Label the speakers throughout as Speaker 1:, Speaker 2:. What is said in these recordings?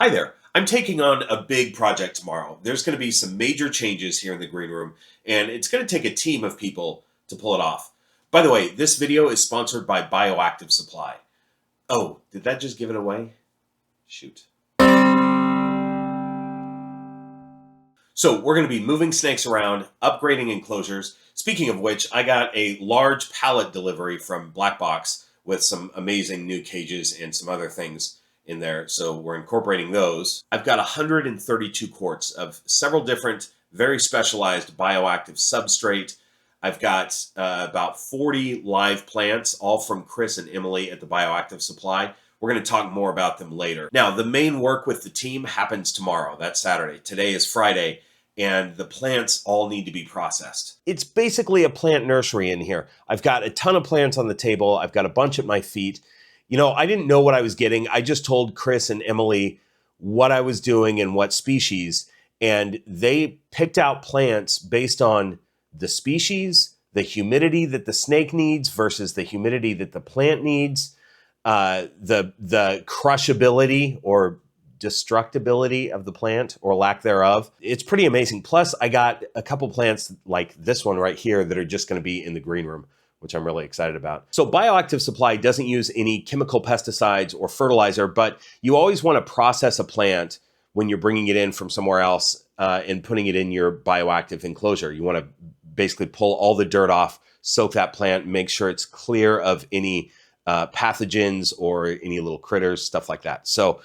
Speaker 1: Hi there. I'm taking on a big project tomorrow. There's going to be some major changes here in the green room, and it's going to take a team of people to pull it off. By the way, this video is sponsored by Bioactive Supply. Oh, did that just give it away? Shoot. So we're going to be moving snakes around, upgrading enclosures. Speaking of which, I got a large pallet delivery from Blackbox with some amazing new cages and some other things in there. So we're incorporating those. I've got 132 quarts of several different, very specialized bioactive substrate. I've got about 40 live plants, all from Chris and Emily at the Bioactive Supply. We're going to talk more about them later. Now, the main work with the team happens tomorrow. That's Saturday. Today is Friday, and the plants all need to be processed. It's basically a plant nursery in here. I've got a ton of plants on the table. I've got a bunch at my feet. You know, I didn't know what I was getting. I just told Chris and Emily what I was doing and what species, and they picked out plants based on the species, the humidity that the snake needs versus the humidity that the plant needs, the crushability or destructibility of the plant or lack thereof. It's pretty amazing. Plus, I got a couple plants like this one right here that are just going to be in the green room, which I'm really excited about. So Bioactive Supply doesn't use any chemical pesticides or fertilizer, but you always want to process a plant when you're bringing it in from somewhere else and putting it in your bioactive enclosure. You want to basically pull all the dirt off, soak that plant, make sure it's clear of any pathogens or any little critters, stuff like that. So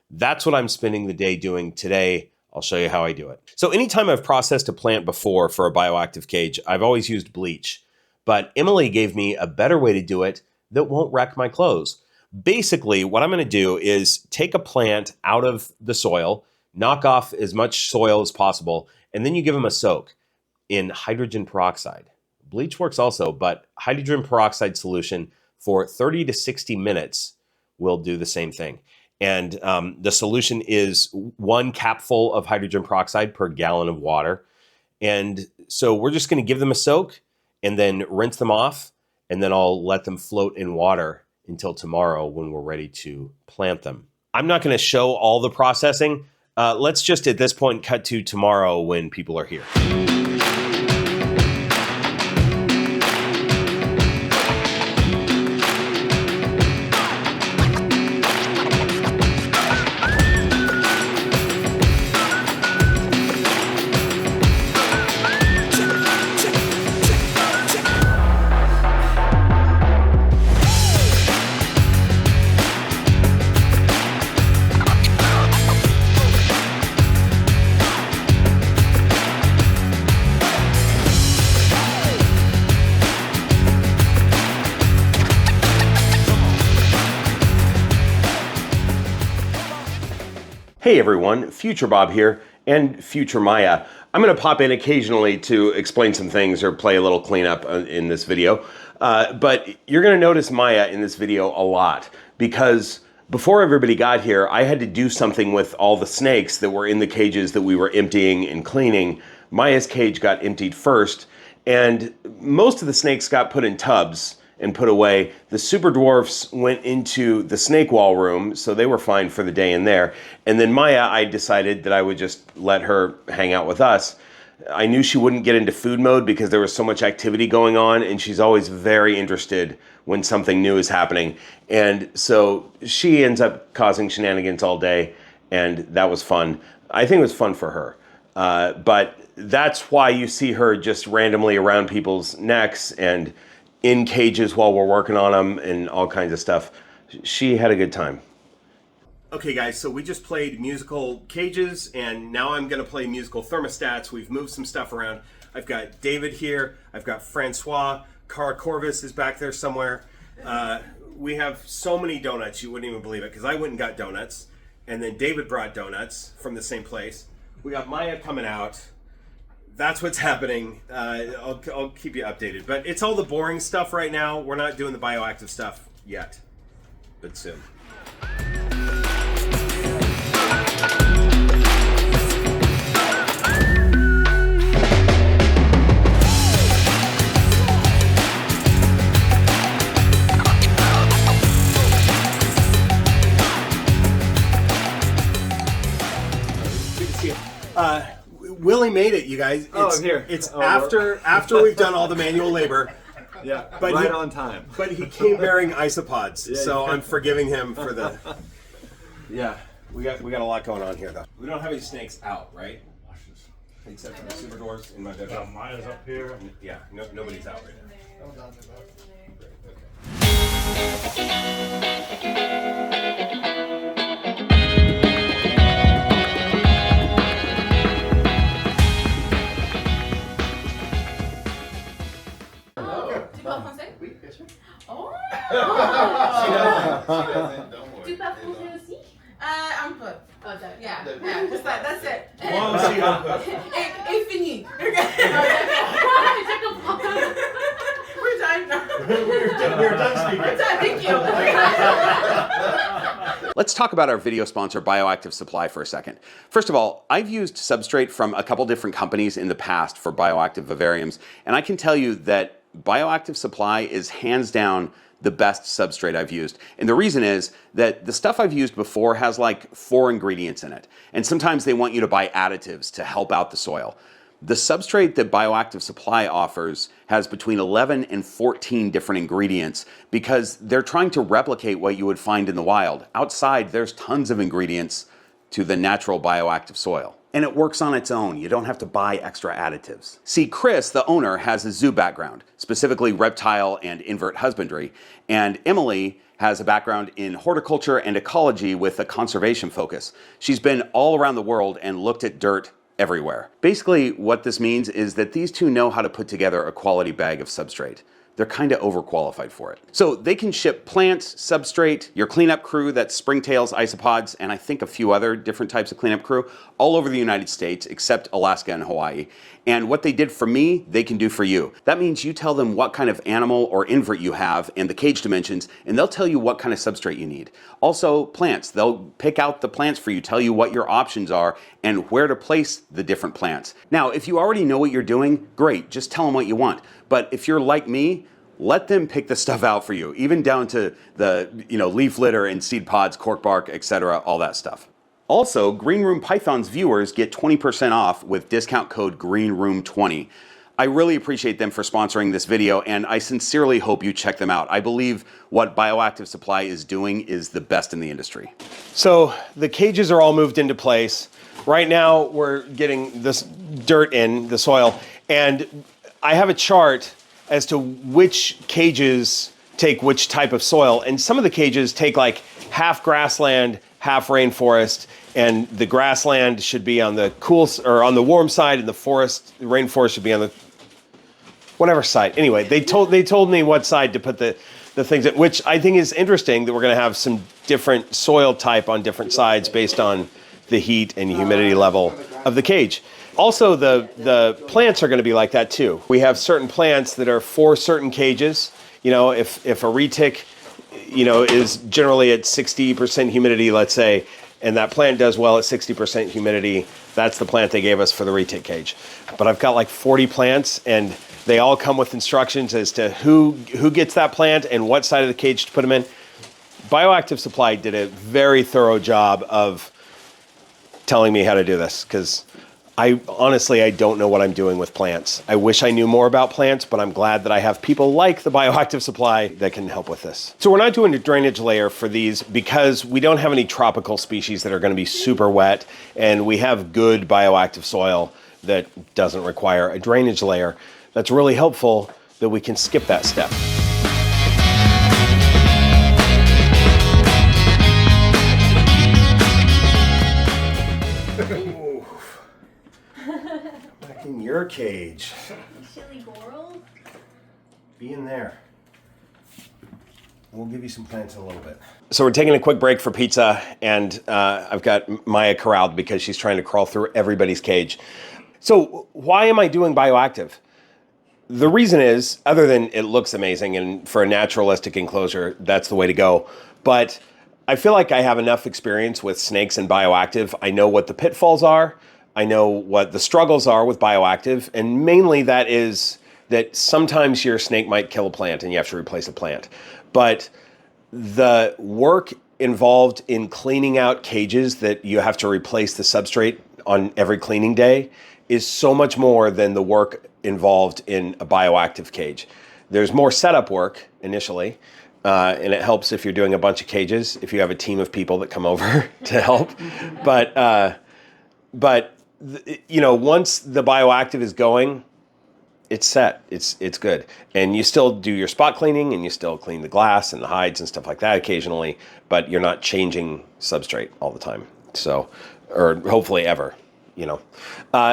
Speaker 1: that's what I'm spending the day doing today. I'll show you how I do it. So anytime I've processed a plant before for a bioactive cage, I've always used bleach. But Emily gave me a better way to do it that won't wreck my clothes. Basically, what I'm going to do is take a plant out of the soil, knock off as much soil as possible, and then you give them a soak in hydrogen peroxide. Bleach works also, but hydrogen peroxide solution for 30 to 60 minutes will do the same thing. And the solution is 1 capful of hydrogen peroxide per gallon of water. And so we're just going to give them a soak and then rinse them off, and then I'll let them float in water until tomorrow when we're ready to plant them. I'm not going to show all the processing. Let's just at this point cut to tomorrow when people are here. Hey everyone, Future Bob here, and Future Maya. I'm going to pop in occasionally to explain some things or play a little cleanup in this video. But you're going to notice Maya in this video a lot because before everybody got here, I had to do something with all the snakes that were in the cages that we were emptying and cleaning. Maya's cage got emptied first, and most of the snakes got put in tubs and put away. The super dwarfs went into the snake wall room, so they were fine for the day in there. And then Maya, I decided that I would just let her hang out with us. I knew she wouldn't get into food mode because there was so much activity going on, and she's always very interested when something new is happening. And so she ends up causing shenanigans all day, and that was fun. I think it was fun for her. But that's why you see her just randomly around people's necks and in cages while we're working on them and all kinds of stuff. She had a good time. Okay guys, so we just played musical cages and now I'm gonna play musical thermostats. We've moved some stuff around. I've got David here, I've got Francois, Cara Corvus is back there somewhere. We have so many donuts, you wouldn't even believe it, because I went and got donuts, and then David brought donuts from the same place. We got Maya coming out. That's what's happening. I'll keep you updated. But it's all the boring stuff right now. We're not doing the bioactive stuff yet, but soon.
Speaker 2: Willie made it, you guys.
Speaker 3: I'm here.
Speaker 2: It's after we've done all the manual labor.
Speaker 3: Yeah,
Speaker 2: but
Speaker 3: right on time.
Speaker 2: But he came bearing isopods, so I'm forgiving him for the. Yeah, we got a lot going on here though. We don't have any snakes out, right? Except for the super doors in my bedroom.
Speaker 4: Maya's up here.
Speaker 2: Yeah, nobody's out right now.
Speaker 5: Tu parles français? Oui, bien sûr. Oh! Tu parles français aussi? Un peu. Oh, yeah, just that, that's it.
Speaker 2: Moi aussi un peu.
Speaker 5: Et fini. We're done.
Speaker 2: We're done speaking.
Speaker 5: We're done, thank you.
Speaker 6: Let's talk about our video sponsor, Bioactive Supply, for a second. First of all, I've used substrate from a couple different companies in the past for bioactive vivariums, and I can tell you that Bioactive Supply is hands down the best substrate I've used. And the reason is that the stuff I've used before has like 4 ingredients in it. And sometimes they want you to buy additives to help out the soil. The substrate that Bioactive Supply offers has between 11 and 14 different ingredients because they're trying to replicate what you would find in the wild. Outside, there's tons of ingredients to the natural bioactive soil. And it works on its own. You don't have to buy extra additives. See, Chris, the owner, has a zoo background, specifically reptile and invert husbandry. And Emily has a background in horticulture and ecology with a conservation focus. She's been all around the world and looked at dirt everywhere. Basically, what this means is that these two know how to put together a quality bag of substrate. They're kind of overqualified for it. So they can ship plants, substrate, your cleanup crew, that's springtails, isopods, and I think a few other different types of cleanup crew, all over the United States, except Alaska and Hawaii. And what they did for me, they can do for you. That means you tell them what kind of animal or invert you have and the cage dimensions, and they'll tell you what kind of substrate you need. Also, plants. They'll pick out the plants for you, tell you what your options are, and where to place the different plants. Now, if you already know what you're doing, great, just tell them what you want. But if you're like me, let them pick the stuff out for you, even down to the leaf litter and seed pods, cork bark, etc., all that stuff. Also, Green Room Python's viewers get 20% off with discount code GREENROOM20. I really appreciate them for sponsoring this video, and I sincerely hope you check them out. I believe what Bioactive Supply is doing is the best in the industry.
Speaker 2: So the cages are all moved into place. Right now, we're getting this dirt in, the soil, and I have a chart as to which cages take which type of soil. And some of the cages take like half grassland, half rainforest, and the grassland should be on the on the warm side, and the rainforest should be on the whatever side. Anyway, they told me what side to put the things in, which I think is interesting that we're gonna have some different soil type on different sides based on the heat and humidity level of the cage. Also, the plants are going to be like that too. We have certain plants that are for certain cages. If a retic, is generally at 60% humidity, let's say, and that plant does well at 60% humidity, that's the plant they gave us for the retic cage. But I've got like 40 plants, and they all come with instructions as to who gets that plant and what side of the cage to put them in. Bioactive Supply did a very thorough job of telling me how to do this, because I don't know what I'm doing with plants. I wish I knew more about plants, but I'm glad that I have people like the Bioactive Supply that can help with this. So we're not doing a drainage layer for these because we don't have any tropical species that are going to be super wet, and we have good bioactive soil that doesn't require a drainage layer. That's really helpful that we can skip that step. Back in your cage.
Speaker 5: Chili coral?
Speaker 2: Be in there. We'll give you some plants in a little bit. So we're taking a quick break for pizza, and I've got Maya corralled because she's trying to crawl through everybody's cage. So why am I doing bioactive? The reason is, other than it looks amazing, and for a naturalistic enclosure, that's the way to go. But I feel like I have enough experience with snakes and bioactive. I know what the pitfalls are. I know what the struggles are with bioactive. And mainly that is that sometimes your snake might kill a plant and you have to replace a plant. But the work involved in cleaning out cages that you have to replace the substrate on every cleaning day is so much more than the work involved in a bioactive cage. There's more setup work initially, and it helps if you're doing a bunch of cages, if you have a team of people that come over to help. But you know, once the bioactive is going, it's set. It's good. And you still do your spot cleaning, and you still clean the glass and the hides and stuff like that occasionally, but you're not changing substrate all the time. So, or hopefully ever, you know.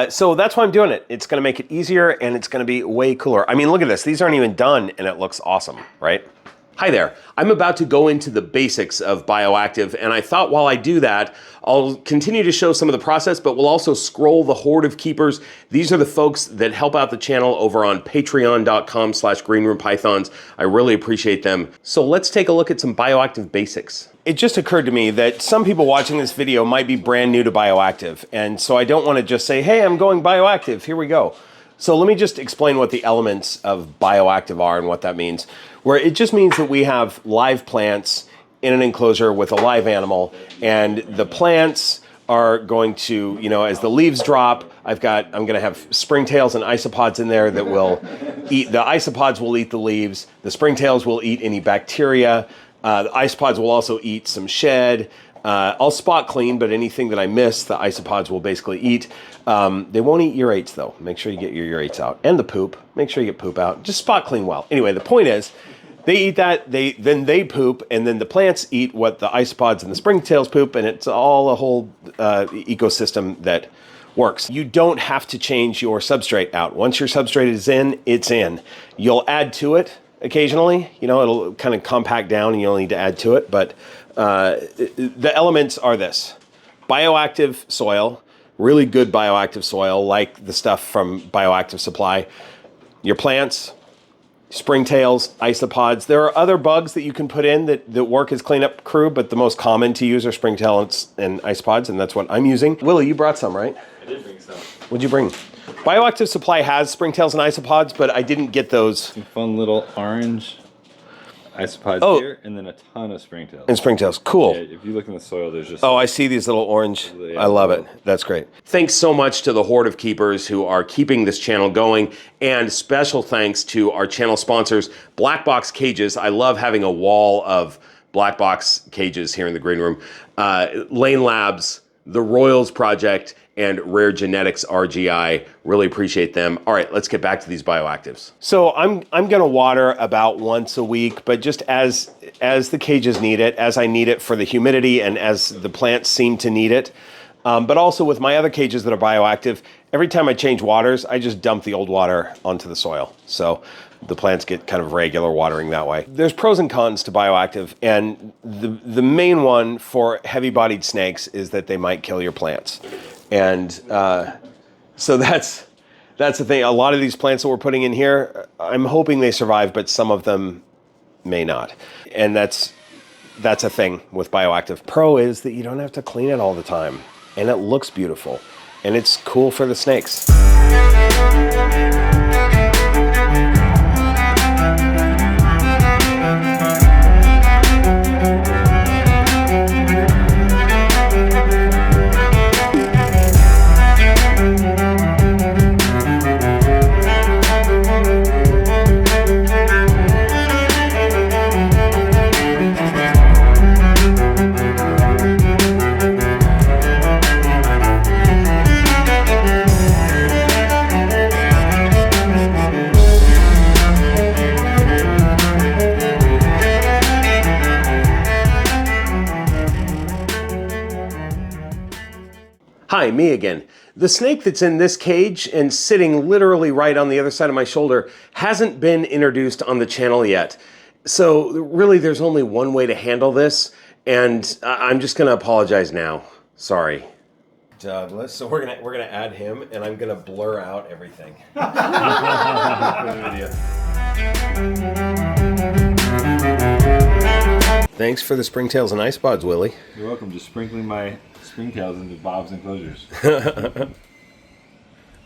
Speaker 2: So that's why I'm doing it. It's going to make it easier, and it's going to be way cooler. I mean, look at this. These aren't even done, and it looks awesome, right?
Speaker 6: Hi there. I'm about to go into the basics of Bioactive, and I thought while I do that, I'll continue to show some of the process, but we'll also scroll the horde of keepers. These are the folks that help out the channel over on patreon.com/greenroompythons. I really appreciate them. So let's take a look at some Bioactive basics.
Speaker 2: It just occurred to me that some people watching this video might be brand new to Bioactive, and so I don't want to just say, hey, I'm going Bioactive, here we go. So let me just explain what the elements of Bioactive are and what that means. Where it just means that we have live plants in an enclosure with a live animal, and the plants are going to, you know, as the leaves drop, I'm going to have springtails and isopods in there that will eat, the isopods will eat the leaves, the springtails will eat any bacteria, the isopods will also eat some shed. I'll spot clean, but anything that I miss, the isopods will basically eat. They won't eat urates though. Make sure you get your urates out. And the poop. Make sure you get poop out. Just spot clean well. Anyway, the point is, they eat that, then they poop, and then the plants eat what the isopods and the springtails poop, and it's all a whole ecosystem that works. You don't have to change your substrate out. Once your substrate is in, it's in. You'll add to it occasionally. You know, it'll kind of compact down, and you'll need to add to it, but the elements are this. Bioactive soil, really good bioactive soil, like the stuff from Bioactive Supply. Your plants, springtails, isopods. There are other bugs that you can put in that work as cleanup crew, but the most common to use are springtails and isopods, and that's what I'm using. Willie, you brought some, right?
Speaker 3: I did bring some.
Speaker 2: What'd you bring? Bioactive Supply has springtails and isopods, but I didn't get those.
Speaker 3: Some fun little orange isopods here, and then a ton of springtails.
Speaker 2: And springtails, cool.
Speaker 3: Yeah, if you look in the soil, there's just...
Speaker 2: Oh, I see these little orange. I love it. That's great.
Speaker 6: Thanks so much to the horde of keepers who are keeping this channel going, and special thanks to our channel sponsors, Blackbox Cages. I love having a wall of Blackbox cages here in the green room. Lane Labs, the Royals Project, and Rare Genetics RGI. Really appreciate them. All right, let's get back to these bioactives.
Speaker 2: So I'm going to water about once a week, but just as the cages need it, as I need it for the humidity and as the plants seem to need it. But also with my other cages that are bioactive, every time I change waters, I just dump the old water onto the soil. So the plants get kind of regular watering that way. There's pros and cons to bioactive, and the main one for heavy-bodied snakes is that they might kill your plants. And so that's the thing. A lot of these plants that we're putting in here, I'm hoping they survive, but some of them may not. And that's a thing with bioactive. Pro is that you don't have to clean it all the time, and it looks beautiful, and it's cool for the snakes. Hi, me again. The snake that's in this cage and sitting literally right on the other side of my shoulder hasn't been introduced on the channel yet. So really there's only one way to handle this, and I'm just gonna apologize now. Sorry. Douglas, so we're gonna add him, and I'm gonna blur out everything. Thanks for the springtails and isopods, Willie.
Speaker 3: You're welcome. Just sprinkling my springtails into Bob's enclosures.
Speaker 2: That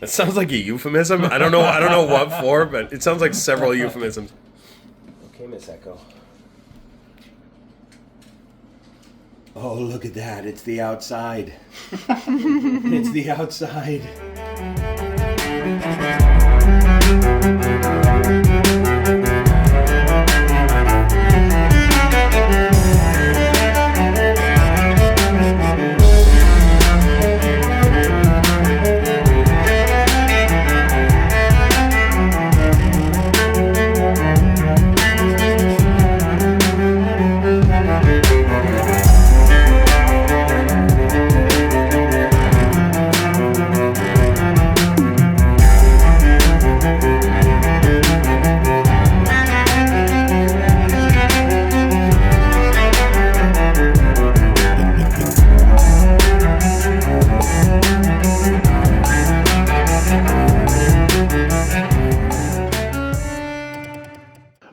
Speaker 2: sounds like a euphemism. I don't know what for, but it sounds like several euphemisms. Okay, Miss Echo. Oh, look at that. It's the outside. It's the outside.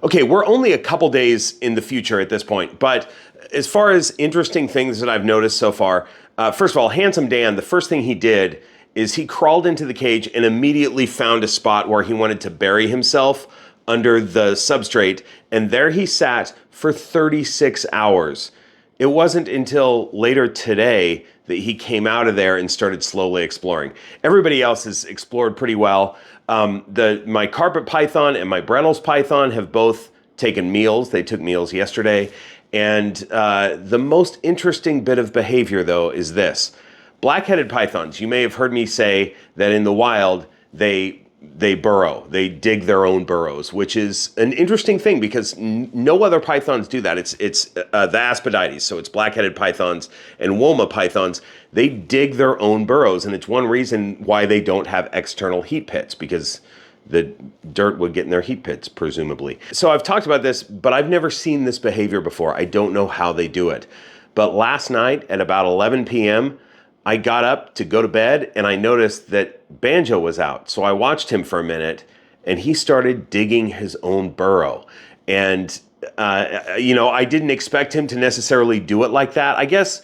Speaker 2: Okay, we're only a couple days in the future at this point, but as far as interesting things that I've noticed so far, first of all, Handsome Dan, the first thing he did is he crawled into the cage and immediately found a spot where he wanted to bury himself under the substrate, and there he sat for 36 hours. It wasn't until later today that he came out of there and started slowly exploring. Everybody else has explored pretty well. My carpet python and my Brentel's python have both taken meals. They took meals yesterday. And the most interesting bit of behavior, though, is this. Black-headed pythons, you may have heard me say that in the wild, they burrow. They dig their own burrows, which is an interesting thing because no other pythons do that. It's the Aspidites, so it's black-headed pythons and Woma pythons. They dig their own burrows, and it's one reason why they don't have external heat pits, because the dirt would get in their heat pits, presumably. So I've talked about this, but I've never seen this behavior before. I don't know how they do it. But last night at about 11 p.m., I got up to go to bed and I noticed that Banjo was out. So I watched him for a minute and he started digging his own burrow. And, I didn't expect him to necessarily do it like that. I guess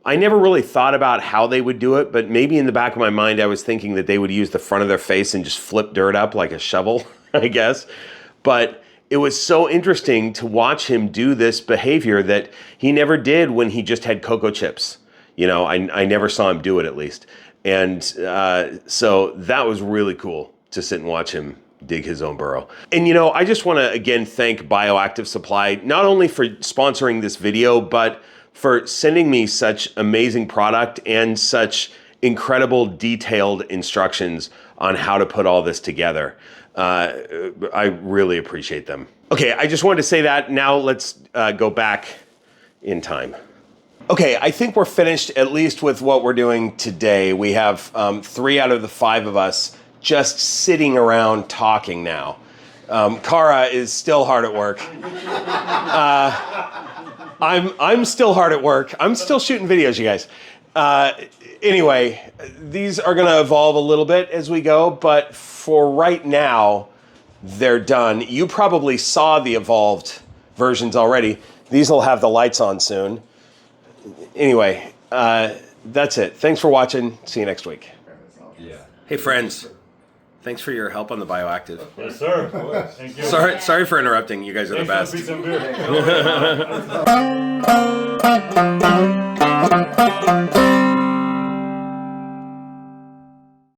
Speaker 2: I never really thought about how they would do it, but maybe in the back of my mind, I was thinking that they would use the front of their face and just flip dirt up like a shovel, I guess. But it was so interesting to watch him do this behavior that he never did when he just had cocoa chips. I never saw him do it, at least. And so that was really cool to sit and watch him dig his own burrow. And, I just want to, again, thank Bioactive Supply, not only for sponsoring this video, but for sending me such amazing product and such incredible detailed instructions on how to put all this together. I really appreciate them. Okay, I just wanted to say that. Now let's go back in time. Okay, I think we're finished, at least with what we're doing today. We have 3 out of the 5 of us just sitting around talking now. Kara is still hard at work. I'm still hard at work. I'm still shooting videos, you guys. Anyway, these are going to evolve a little bit as we go, but for right now, they're done. You probably saw the evolved versions already. These will have the lights on soon. Anyway, that's it. Thanks for watching. See you next week.
Speaker 3: Yeah.
Speaker 2: Hey, friends. Thanks for your help on the Bioactive.
Speaker 4: Yes, sir. Thank you.
Speaker 2: Sorry for interrupting. You guys are the best.
Speaker 4: Thanks for the pizza and beer.